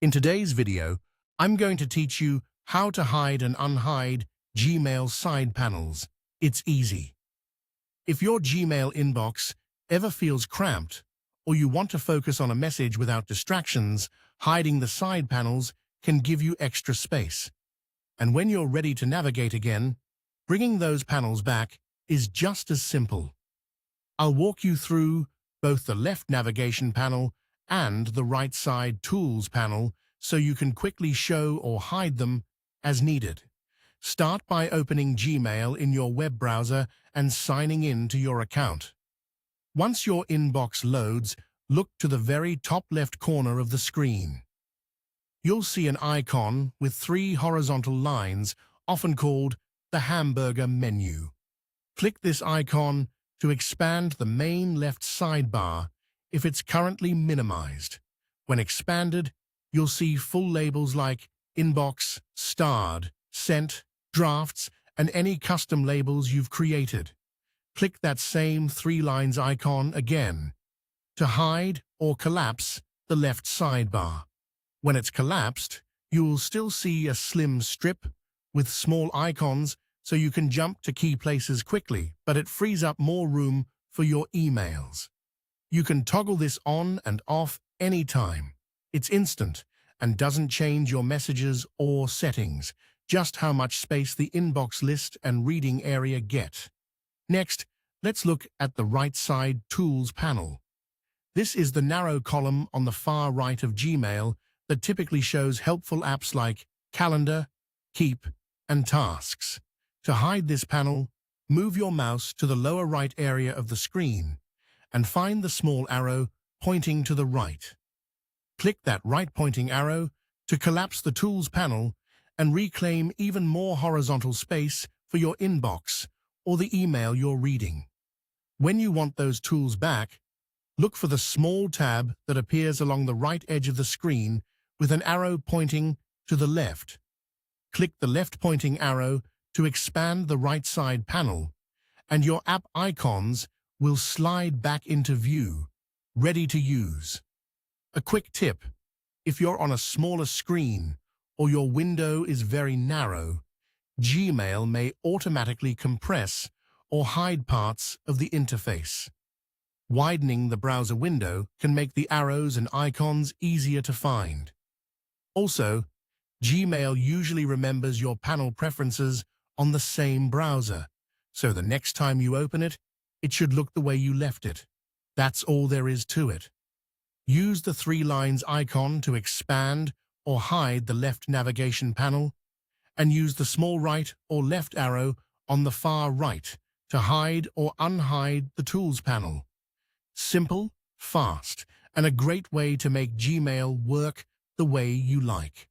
In today's video, I'm going to teach you how to hide and unhide Gmail side panels. It's easy. If your Gmail inbox ever feels cramped, or you want to focus on a message without distractions, hiding the side panels can give you extra space. And when you're ready to navigate again, bringing those panels back is just as simple. I'll walk you through both the left navigation panel and the right side tools panel so you can quickly show or hide them as needed. Start by opening Gmail in your web browser and signing in to your account. Once your inbox loads, look to the very top left corner of the screen. You'll see an icon with 3 horizontal lines, often called the hamburger menu. Click this icon to expand the main left sidebar if it's currently minimized. When expanded, you'll see full labels like Inbox, Starred, Sent, Drafts, and any custom labels you've created. Click that same 3 lines icon again to hide or collapse the left sidebar. When it's collapsed, you'll still see a slim strip with small icons so you can jump to key places quickly, but it frees up more room for your emails. You can toggle this on and off anytime. It's instant and doesn't change your messages or settings, just how much space the inbox list and reading area get. Next, let's look at the right side tools panel. This is the narrow column on the far right of Gmail that typically shows helpful apps like Calendar, Keep, and Tasks. To hide this panel, move your mouse to the lower right area of the screen and find the small arrow pointing to the right. Click that right pointing arrow to collapse the tools panel and reclaim even more horizontal space for your inbox or the email you're reading. When you want those tools back, look for the small tab that appears along the right edge of the screen with an arrow pointing to the left. Click the left pointing arrow to expand the right side panel, and your app icons will slide back into view, ready to use. A quick tip: if you're on a smaller screen or your window is very narrow, Gmail may automatically compress or hide parts of the interface. Widening the browser window can make the arrows and icons easier to find. Also, Gmail usually remembers your panel preferences on the same browser, so the next time you open it, it should look the way you left it. That's all there is to it. Use the 3 lines icon to expand or hide the left navigation panel, and use the small right or left arrow on the far right to hide or unhide the tools panel. Simple, fast, and a great way to make Gmail work the way you like.